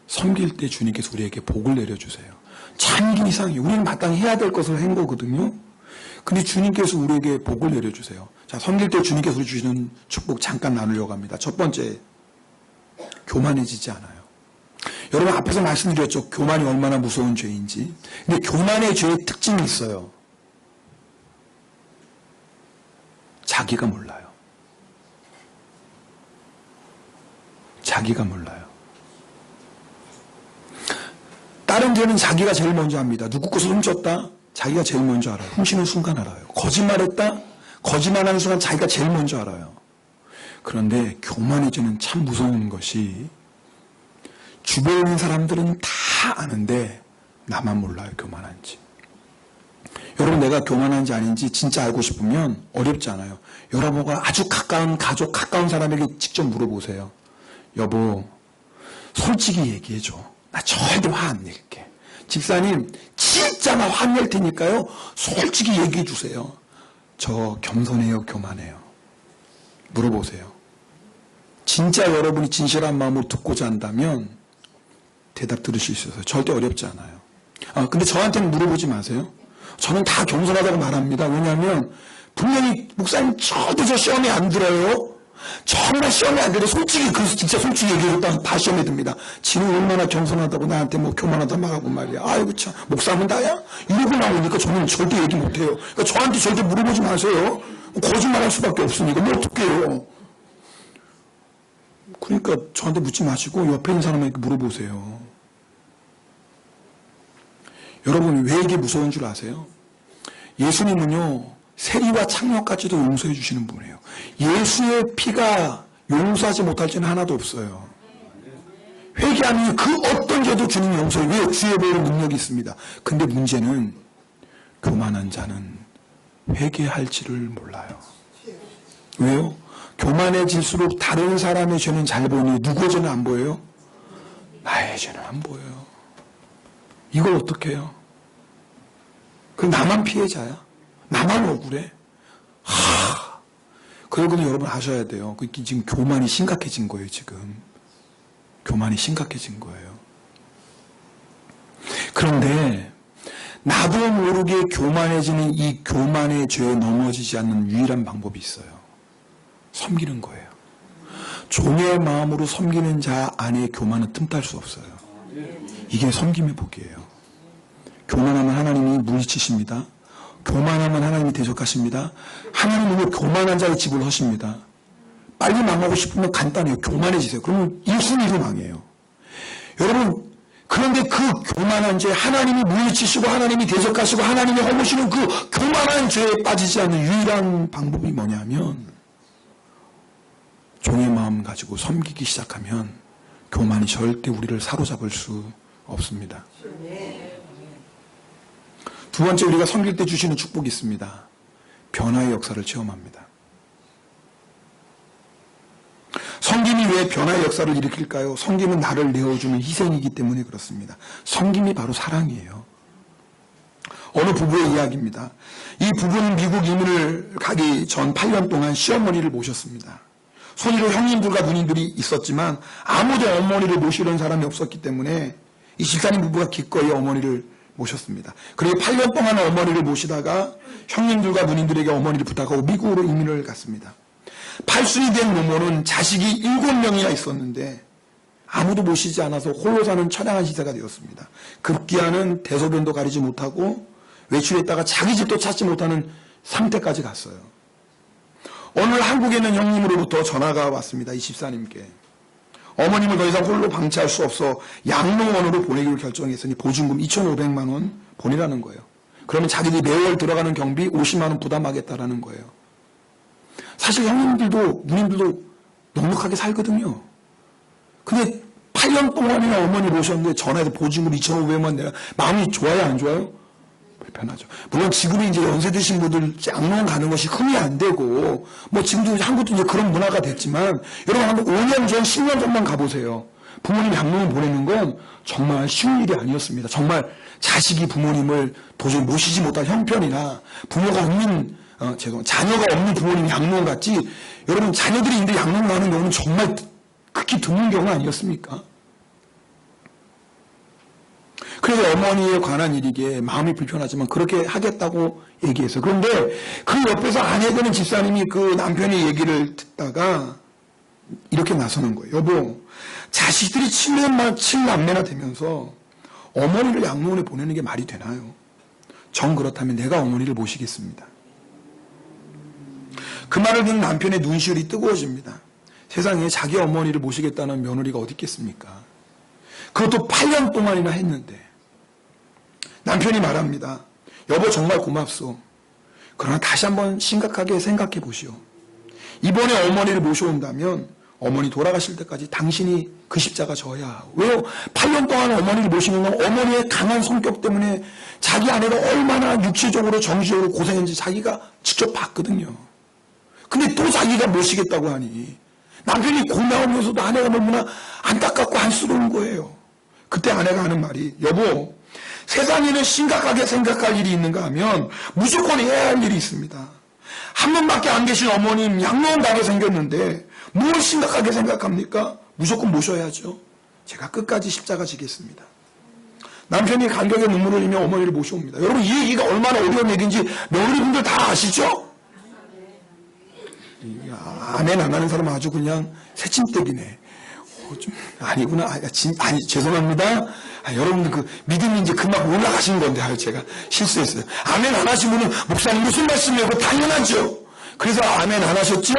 섬길 때 주님께서 우리에게 복을 내려주세요. 참 이상해요. 우리는 마땅히 해야 될 것을 한 거거든요. 근데 주님께서 우리에게 복을 내려주세요. 자, 섬길 때 주님께서 우리 주시는 축복 잠깐 나누려고 합니다. 첫 번째, 교만해지지 않아요. 여러분 앞에서 말씀드렸죠. 교만이 얼마나 무서운 죄인지. 근데 교만의 죄의 특징이 있어요. 자기가 몰라요. 자기가 몰라요. 다른 죄는 자기가 제일 먼저 합니다. 누구 것을 훔쳤다? 자기가 제일 먼저 알아요. 훔치는 순간 알아요. 거짓말했다? 거짓말하는 순간 자기가 제일 먼저 알아요. 그런데 교만의 죄는 참 무서운 것이 주변에 있는 사람들은 다 아는데 나만 몰라요. 교만한지. 여러분 내가 교만한지 아닌지 진짜 알고 싶으면 어렵지 않아요. 여러분과 아주 가까운 가족, 가까운 사람에게 직접 물어보세요. 여보, 솔직히 얘기해줘. 나 절대 화 안 낼게. 집사님, 진짜 나 화 낼 테니까요. 솔직히 얘기해 주세요. 저 겸손해요, 교만해요? 물어보세요. 진짜 여러분이 진실한 마음으로 듣고자 한다면 대답 들으실 수 있어요. 절대 어렵지 않아요. 근데 저한테는 물어보지 마세요. 저는 다 겸손하다고 말합니다. 왜냐하면 분명히 목사님 저도 저 시험에 안 들어요. 정말 시험에 안 들어요. 솔직히 그래서 진짜 솔직히 얘기해줬다면 다 시험에 듭니다. 지는 얼마나 겸손하다고 나한테 뭐 교만하다 말하고 말이야. 아이고 참 목사면 나야? 이러고 나오니까 저는 절대 얘기 못해요. 그러니까 저한테 절대 물어보지 마세요. 거짓말할 수밖에 없으니까 뭐 어떡해요. 그러니까 저한테 묻지 마시고 옆에 있는 사람에게 물어보세요. 여러분 왜 이게 무서운 줄 아세요? 예수님은요 세리와 창녀까지도 용서해 주시는 분이에요. 예수의 피가 용서하지 못할 죄는 하나도 없어요. 회개하면 그 어떤 죄도 주님이 용서해요. 왜? 주의 보혈의 능력이 있습니다. 근데 문제는 교만한 자는 회개할지를 몰라요. 왜요? 교만해질수록 다른 사람의 죄는 잘 보이니 누구의 죄는 안 보여요? 나의 죄는 안 보여요. 이걸 어떻게 해요? 그럼 나만 피해자야? 나만 억울해? 그러고는 여러분 아셔야 돼요. 지금 교만이 심각해진 거예요, 지금. 교만이 심각해진 거예요. 그런데 나도 모르게 교만해지는 이 교만의 죄에 넘어지지 않는 유일한 방법이 있어요. 섬기는 거예요. 종의 마음으로 섬기는 자 안에 교만은 틈탈 수 없어요. 이게 섬김의 복이에요. 교만하면 하나님이 물리치십니다. 교만하면 하나님이 대적하십니다. 하나님은 교만한 자의 집을 허십니다. 빨리 망하고 싶으면 간단해요. 교만해지세요. 그러면 일순위로 망해요. 여러분 그런데 그 교만한 죄 하나님이 물리치시고 하나님이 대적하시고 하나님이 허무시는 그 교만한 죄에 빠지지 않는 유일한 방법이 뭐냐면 종의 마음 가지고 섬기기 시작하면 교만이 절대 우리를 사로잡을 수 없습니다. 두 번째 우리가 섬길 때 주시는 축복이 있습니다. 변화의 역사를 체험합니다. 섬김이 왜 변화의 역사를 일으킬까요? 섬김은 나를 내어주는 희생이기 때문에 그렇습니다. 섬김이 바로 사랑이에요. 어느 부부의 이야기입니다. 이 부부는 미국 이민을 가기 전 8년 동안 시어머니를 모셨습니다. 손위로 형님들과 누님들이 있었지만 아무도 어머니를 모시는 사람이 없었기 때문에 이 집사님 부부가 기꺼이 어머니를 모셨습니다. 그리고 8년 동안 어머니를 모시다가 형님들과 누님들에게 어머니를 부탁하고 미국으로 이민을 갔습니다. 팔순이 된 모모는 자식이 7명이나 있었는데 아무도 모시지 않아서 홀로 사는 처량한 시대가 되었습니다. 급기야는 대소변도 가리지 못하고 외출했다가 자기 집도 찾지 못하는 상태까지 갔어요. 오늘 한국에 있는 형님으로부터 전화가 왔습니다. 이 집사님께. 어머님을 더 이상 홀로 방치할 수 없어 양로원으로 보내기로 결정했으니 보증금 2,500만 원 보내라는 거예요. 그러면 자기들이 매월 들어가는 경비 50만 원 부담하겠다라는 거예요. 사실 형님들도 누님들도 넉넉하게 살거든요. 근데 8년 동안이나 어머니 모셨는데 전화해서 보증금 2,500만 원 내라. 마음이 좋아요 안 좋아요? 불편하죠. 물론 지금은 이제 연세 드신 분들 양로원 가는 것이 흠이 안 되고, 뭐 지금도 한국도 이제 그런 문화가 됐지만, 여러분 한번 5년 전, 10년 전만 가보세요. 부모님 양로원 보내는 건 정말 쉬운 일이 아니었습니다. 정말 자식이 부모님을 도저히 모시지 못할 형편이나 부모가 없는, 자녀가 없는 부모님이 양로원 갔지, 여러분 자녀들이 있는데 양로원 가는 경우는 정말 극히 드문 경우 아니었습니까? 그래서 어머니에 관한 일이기에 마음이 불편하지만 그렇게 하겠다고 얘기했어요. 그런데 그 옆에서 아내 되는 집사님이 그 남편의 얘기를 듣다가 이렇게 나서는 거예요. 여보, 자식들이 7남매나 되면서 어머니를 양로원에 보내는 게 말이 되나요? 정 그렇다면 내가 어머니를 모시겠습니다. 그 말을 듣는 남편의 눈시울이 뜨거워집니다. 세상에 자기 어머니를 모시겠다는 며느리가 어디 있겠습니까? 그것도 8년 동안이나 했는데 남편이 말합니다. 여보 정말 고맙소. 그러나 다시 한번 심각하게 생각해 보시오. 이번에 어머니를 모셔온다면 어머니 돌아가실 때까지 당신이 그 십자가 져야 하고. 왜요? 8년 동안 어머니를 모시는 건 어머니의 강한 성격 때문에 자기 아내가 얼마나 육체적으로 정신적으로 고생했는지 자기가 직접 봤거든요. 근데 또 자기가 모시겠다고 하니 남편이 고마우면서도 아내가 너무나 안타깝고 안쓰러운 거예요. 그때 아내가 하는 말이 여보 세상에는 심각하게 생각할 일이 있는가 하면 무조건 해야 할 일이 있습니다. 한 분밖에 안 계신 어머님 양로원 가게 생겼는데 뭘 심각하게 생각합니까? 무조건 모셔야죠. 제가 끝까지 십자가 지겠습니다. 남편이 감격의 눈물을 흘리며 어머니를 모셔옵니다. 여러분 이 얘기가 얼마나 어려운 얘기인지 며느리분들 다 아시죠? 아멘 안 하는 사람은 아주 그냥 새침대기네. 좀 아니구나. 아니 죄송합니다. 여러분들 그 믿음이 이제 금방 올라가신 건데 제가 실수했어요. 아멘 안 하시면은 목사님 무슨 말씀이에요? 당연하죠. 그래서 아멘 안 하셨죠?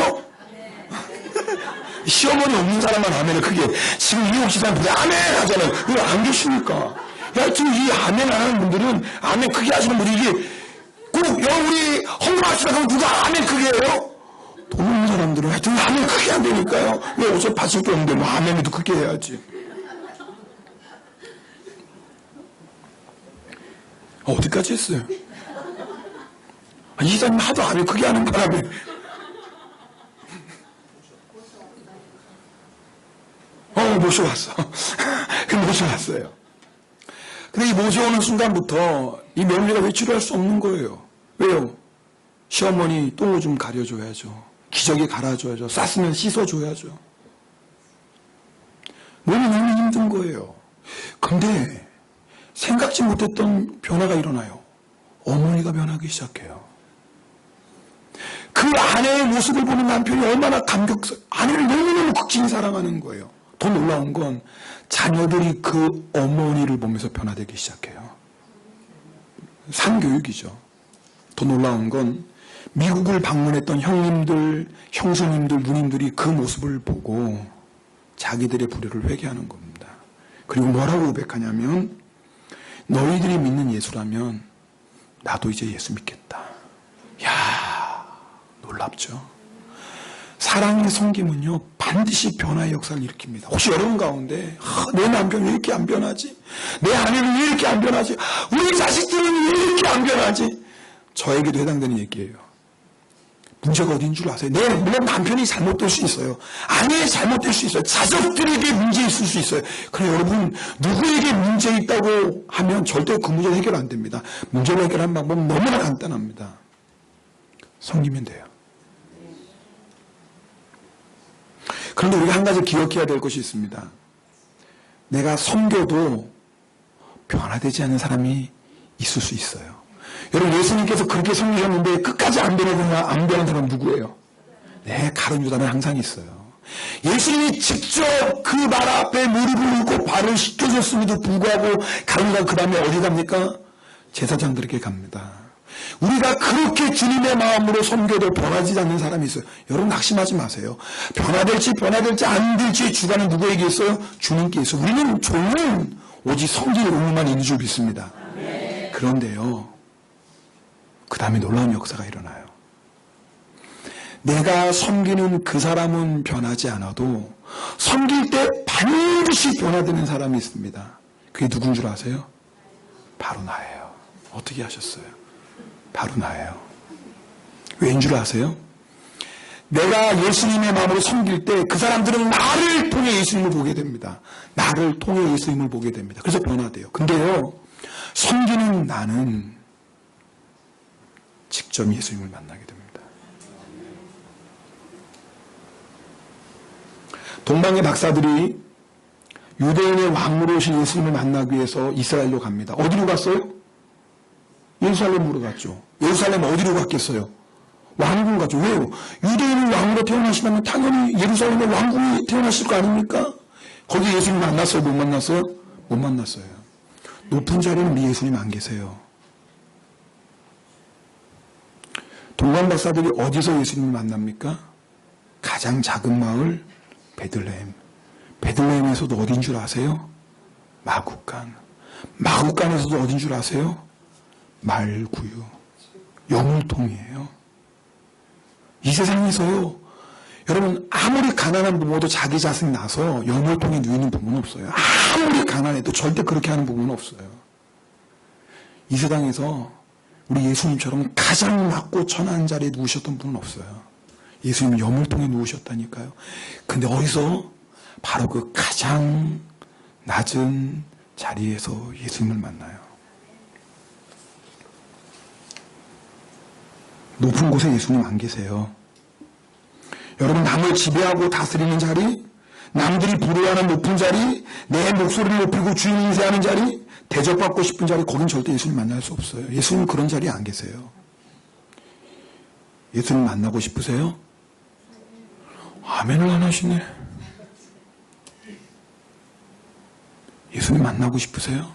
시어머니 없는 사람만 아멘을 크게 지금 이 혹시 사람 아멘 하잖아요. 왜 안 계십니까? 야 지금 이 아멘 안 하는 분들은 아멘 크게 하시는 분이 이게 꼭 우리 헌금합시다 그러면 누가 아멘 크게 해요? 돈 없는 사람들은 하여튼 아멘 크게 안 되니까요. 왜 어차피 받을 게 없는데 뭐 아멘도 크게 해야지. 어디까지 했어요? 이사님 하도 아멘 크게 하는 바람에 모셔왔어. 모셔왔어요. 근데 이 모셔오는 순간부터 이 며느리가 외출할 수 없는 거예요. 왜요? 시어머니 똥 좀 가려줘야죠. 기저귀 갈아줘야죠. 쌌으면 씻어줘야죠. 몸이 너무 힘든 거예요. 근데 생각지 못했던 변화가 일어나요. 어머니가 변하기 시작해요. 그 아내의 모습을 보는 남편이 얼마나 아내를 너무너무 극진히 사랑하는 거예요. 더 놀라운 건 자녀들이 그 어머니를 보면서 변화되기 시작해요. 상교육이죠. 더 놀라운 건 미국을 방문했던 형님들, 형수님들, 누님들이 그 모습을 보고 자기들의 불효를 회개하는 겁니다. 그리고 뭐라고 고백하냐면 너희들이 믿는 예수라면 나도 이제 예수 믿겠다. 야, 놀랍죠? 사랑의 섬김은요 반드시 변화의 역사를 일으킵니다. 혹시 여러분 가운데 내 남편이 왜 이렇게 안 변하지? 내 아내는 왜 이렇게 안 변하지? 우리 자식들은 왜 이렇게 안 변하지? 저에게도 해당되는 얘기예요. 문제가 어딘 줄 아세요? 물론 남편이 잘못될 수 있어요. 아내의 잘못될 수 있어요. 자식들에게 문제 있을 수 있어요. 그래 여러분 누구에게 문제 있다고 하면 절대 그 문제 해결 안 됩니다. 문제를 해결하는 방법은 너무나 간단합니다. 섬기면 돼요. 그런데 우리가 한 가지 기억해야 될 것이 있습니다. 내가 섬겨도 변화되지 않는 사람이 있을 수 있어요. 여러분 예수님께서 그렇게 섬기셨는데 끝까지 안 변하는 사람 누구예요? 네, 가룟 유다는 항상 있어요. 예수님이 직접 그 말 앞에 무릎을 꿇고 발을 씻겨줬음에도 불구하고 가룟 유다가 그 다음에 어디 갑니까? 제사장들에게 갑니다. 우리가 그렇게 주님의 마음으로 섬겨도 변하지 않는 사람이 있어요. 여러분 낙심하지 마세요. 변화될지 안 될지 주관은 누구에게 있어요? 주님께 있어요. 우리는 종은 오직 섬길 의무만 있는 줄 믿습니다. 그런데요 그 다음에 놀라운 역사가 일어나요. 내가 섬기는 그 사람은 변하지 않아도 섬길 때 반드시 변화되는 사람이 있습니다. 그게 누군 줄 아세요? 바로 나예요. 어떻게 하셨어요? 바로 나예요. 왜인 줄 아세요? 내가 예수님의 마음으로 섬길 때 그 사람들은 나를 통해 예수님을 보게 됩니다. 나를 통해 예수님을 보게 됩니다. 그래서 변화돼요. 근데요, 섬기는 나는 직접 예수님을 만나게 됩니다. 동방의 박사들이 유대인의 왕으로 오신 예수님을 만나기 위해서 이스라엘로 갑니다. 어디로 갔어요? 예루살렘으로 갔죠. 예루살렘 어디로 갔겠어요? 왕궁 가죠. 왜요? 유대인이 왕으로 태어나시면 당연히 예루살렘의 왕궁에 태어나실 거 아닙니까? 거기 예수님 만났어요? 못 만났어요? 못 만났어요. 높은 자리는 우리 예수님 안 계세요. 동방 박사들이 어디서 예수님을 만납니까? 가장 작은 마을 베들레헴. 베들레헴에서도 어딘 줄 아세요? 마굿간. 마굿간에서도 어딘 줄 아세요? 말구유. 여물통이에요. 이 세상에서요, 여러분 아무리 가난한 부모도 자기 자식 낳아서 여물통에 누이는 부모는 없어요. 아무리 가난해도 절대 그렇게 하는 부모는 없어요. 이 세상에서 우리 예수님처럼 가장 낮고 천한 자리에 누우셨던 분은 없어요. 예수님은 여물통에 누우셨다니까요. 근데 어디서? 바로 그 가장 낮은 자리에서 예수님을 만나요. 높은 곳에 예수님 안 계세요. 여러분, 남을 지배하고 다스리는 자리, 남들이 부러워하는 높은 자리, 내 목소리를 높이고 주인 인쇄하는 자리, 대접받고 싶은 자리, 거긴 절대 예수님 만날 수 없어요. 예수님 그런 자리에 안 계세요. 예수님 만나고 싶으세요? 아멘을 안 하시네. 예수님 만나고 싶으세요?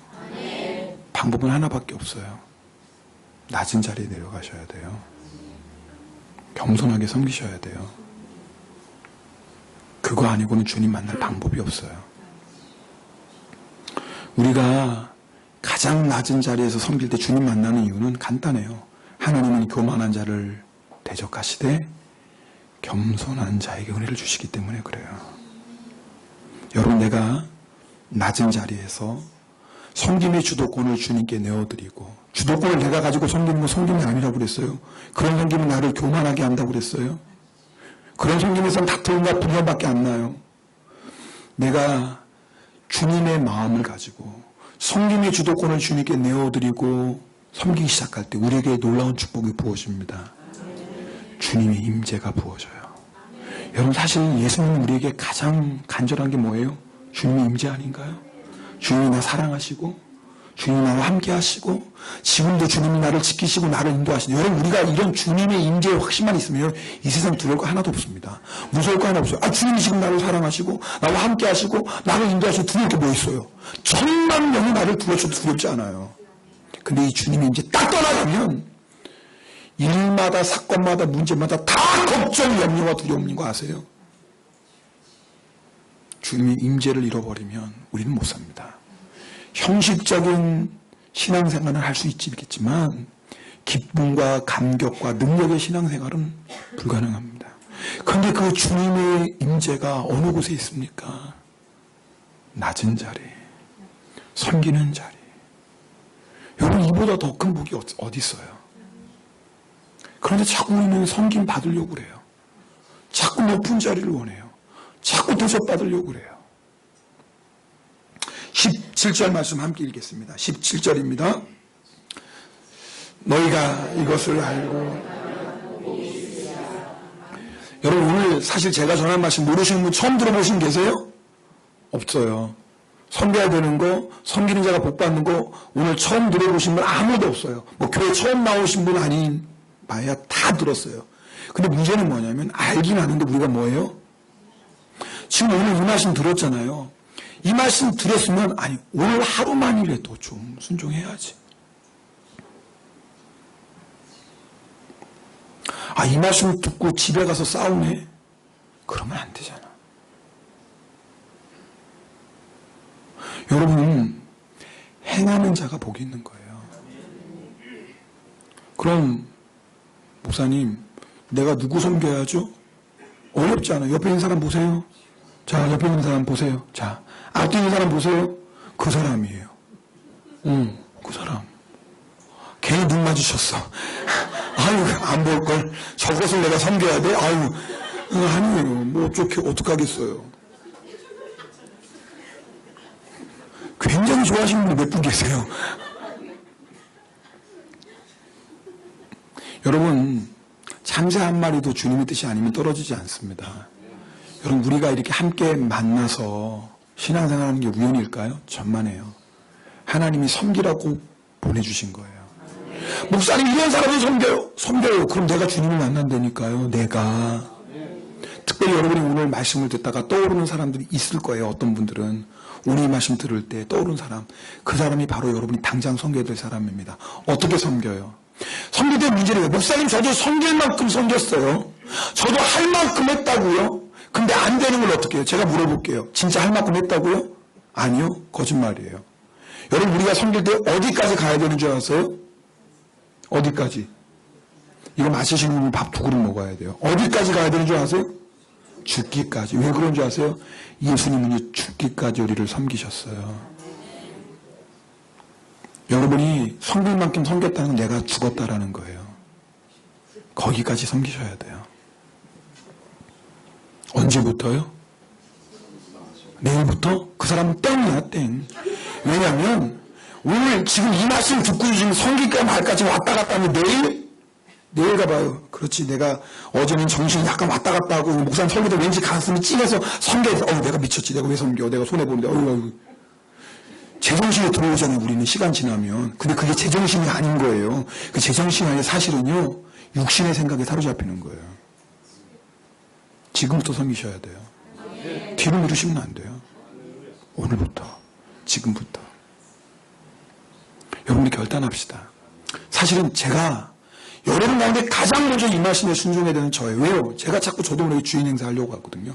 방법은 하나밖에 없어요. 낮은 자리에 내려가셔야 돼요. 겸손하게 섬기셔야 돼요. 그거 아니고는 주님 만날 방법이 없어요. 우리가 가장 낮은 자리에서 섬길 때 주님 만나는 이유는 간단해요. 하나님은 교만한 자를 대적하시되 겸손한 자에게 은혜를 주시기 때문에 그래요. 여러분, 내가 낮은 자리에서 섬김의 주도권을 주님께 내어드리고, 주도권을 내가 가지고 섬기는 건 섬김이 아니라고 그랬어요. 그런 섬김은 나를 교만하게 한다고 그랬어요. 그런 섬김에서는 다툼과 분열밖에 안 나요. 내가 주님의 마음을 가지고 섬김의 주도권을 주님께 내어드리고 섬기기 시작할 때 우리에게 놀라운 축복이 부어집니다. 주님의 임재가 부어져요. 여러분, 사실 예수님은 우리에게 가장 간절한 게 뭐예요? 주님의 임재 아닌가요? 주님이 나 사랑하시고 주님이 나와 함께 하시고 지금도 주님이 나를 지키시고 나를 인도하시는, 여러분, 우리가 이런 주님의 임재의 확신만 있으면 이 세상 두려울 거 하나도 없습니다. 무서울 거 하나 없어요. 주님이 지금 나를 사랑하시고 나와 함께 하시고 나를 인도하시고 두려울 게 뭐 있어요? 1000만 명이 나를 두려워도 두렵지 않아요. 근데 이 주님이 이제 딱 떠나가면 일마다 사건마다 문제마다 다 걱정, 염려와 두려움인 거 아세요? 주님의 임재를 잃어버리면 우리는 못 삽니다. 형식적인 신앙생활을 할 수 있겠지만 기쁨과 감격과 능력의 신앙생활은 불가능합니다. 그런데 그 주님의 임재가 어느 곳에 있습니까? 낮은 자리, 섬기는 자리. 여러분, 이보다 더 큰 복이 어디 있어요? 그런데 자꾸 우리는 섬김 받으려고 그래요. 자꾸 높은 자리를 원해요. 자꾸 대접받으려고 그래요. 17절 말씀 함께 읽겠습니다. 17절입니다. 너희가 이것을 알고. 여러분, 오늘 사실 제가 전한 말씀 모르시는 분 처음 들어보신 계세요? 없어요. 섬겨야 되는 거, 섬기는 자가 복 받는 거 오늘 처음 들어보신 분 아무도 없어요. 뭐 교회 처음 나오신 분 아닌 봐야 다 들었어요. 근데 문제는 뭐냐면 알긴 아는데 우리가 뭐예요? 지금 오늘 이 말씀 들었잖아요. 이 말씀 들었으면 아니 오늘 하루만이라도 좀 순종해야지. 이 말씀 듣고 집에 가서 싸우네? 그러면 안 되잖아. 여러분, 행하는 자가 복이 있는 거예요. 그럼 목사님, 내가 누구 섬겨야죠? 어렵지 않아요. 옆에 있는 사람 보세요. 자, 옆에 있는 사람 보세요. 자, 앞에 있는 사람 보세요. 그 사람이에요. 그 사람. 있어. 아유, 안 볼 걸. 저것을 내가 섬겨야 돼? 아유, 아니에요. 뭐 어떡하겠어요. 굉장히 좋아하시는 분이 몇 분 계세요. 여러분, 참새 한 마리도 주님의 뜻이 아니면 떨어지지 않습니다. 여러분, 우리가 이렇게 함께 만나서 신앙생활하는 게 우연일까요? 천만에요. 하나님이 섬기라고 보내주신 거예요. 목사님, 이런 사람을 섬겨요. 그럼 내가 주님을 만난다니까요. 내가. 특별히 여러분이 오늘 말씀을 듣다가 떠오르는 사람들이 있을 거예요. 어떤 분들은 오늘 이 말씀 들을 때 떠오른 사람, 그 사람이 바로 여러분이 당장 섬겨야 될 사람입니다. 어떻게 섬겨요? 섬길 때 문제는 왜요? 목사님, 저도 섬길 만큼 섬겼어요. 저도 할 만큼 했다고요? 근데 안 되는 걸 어떻게 해요? 제가 물어볼게요. 진짜 할 만큼 했다고요? 아니요. 거짓말이에요. 여러분, 우리가 섬길 때 어디까지 가야 되는 줄 아세요? 어디까지? 이거 마시시는 분은 밥 2그릇 먹어야 돼요. 어디까지 가야 되는 줄 아세요? 죽기까지. 왜 그런 줄 아세요? 예수님은 죽기까지 우리를 섬기셨어요. 여러분이 섬길 만큼 섬겼다는 건 내가 죽었다라는 거예요. 거기까지 섬기셔야 돼요. 언제부터요? 내일부터? 그 사람은 땡이야, 땡. 왜냐하면 오늘 지금 이 말씀 듣고 지금 섬길까 말까지 왔다 갔다 하면 내일 가봐요. 그렇지, 내가 어제는 정신이 약간 왔다 갔다 하고 목사님 설교도 왠지 가슴이 찡해서 섬겨서 내가 미쳤지, 내가 왜 섬겨, 내가 손해보는데 어휴. 제정신이 들어오잖아요. 우리는 시간 지나면. 근데 그게 제정신이 아닌 거예요. 그 제정신이 아니라 사실은요, 육신의 생각에 사로잡히는 거예요. 지금부터 섬기셔야 돼요. 뒤로 미루시면 안 돼요. 오늘부터, 지금부터. 여러분이 결단합시다. 사실은 제가 여러분 가운데 가장 먼저 이 말씀에 순종해야 되는 저예요. 왜요? 제가 자꾸 저도 모르게 주인 행사하려고 하거든요.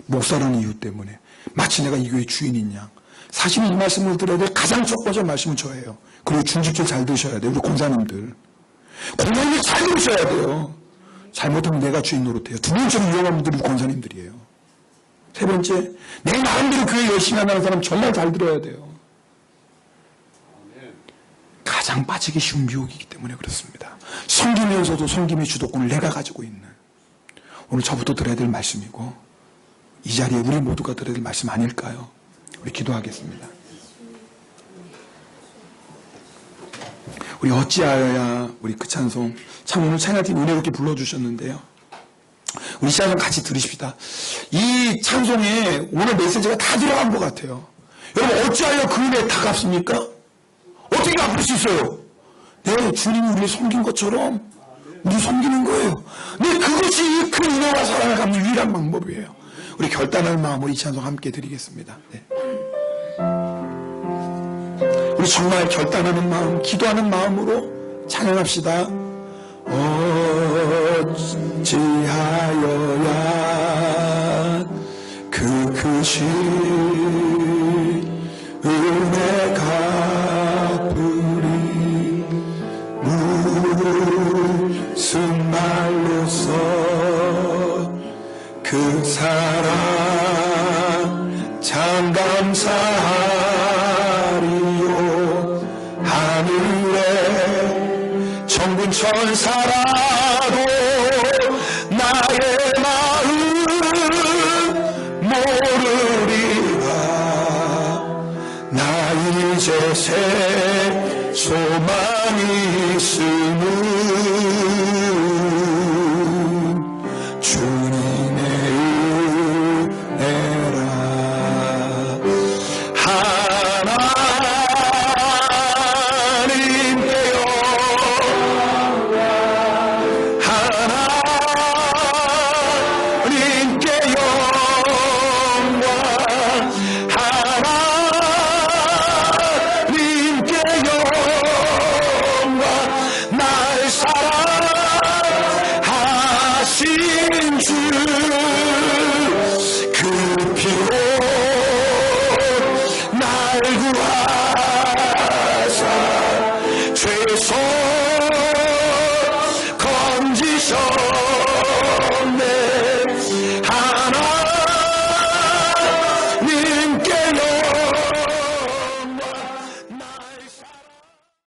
목사라는 이유 때문에. 마치 내가 이 교회 주인인 양. 사실 이 말씀을 들어야 될 가장 첫 번째 말씀은 저예요. 그리고 중직들 잘 들으셔야 돼요. 우리 권사님들. 권사님들 잘 들으셔야 돼요. 잘못하면 내가 주인 노릇해요. 두 번째로 위험한 분들이 권사님들이에요. 세 번째, 내 마음대로 교회 열심히 한다는 사람 정말 잘 들어야 돼요. 가장 빠지기 쉬운 미혹이기 때문에 그렇습니다. 섬기면서도 섬김의 주도권을 내가 가지고 있는, 오늘 저부터 들어야 될 말씀이고 이 자리에 우리 모두가 들어야 될 말씀 아닐까요? 우리 기도하겠습니다. 우리 어찌하여야, 우리 그 찬송 참 오늘 찬양팀 은혜롭게 불러주셨는데요. 우리 찬송 같이 들으십시다. 이 찬송에 오늘 메시지가 다 들어간 것 같아요. 여러분, 어찌하여 그 은혜 다 갚습니까? 어떻게 갚을 수 있어요? 네, 주님이 우리를 섬긴 것처럼 우리 섬기는 거예요. 네, 그것이 그 은혜와 사랑을 갚는 유일한 방법이에요. 우리 결단할 마음으로 이 찬송 함께 드리겠습니다. 네. 우리 정말 결단하는 마음, 기도하는 마음으로 찬양합시다. 어찌하여야 그 크신 은혜 갚으리 무슨 말로써 그 사랑 참 감사하리요. 하늘에 천군 천사라도 나의 마음 모르리라. 나 이제 새 소망이 있음을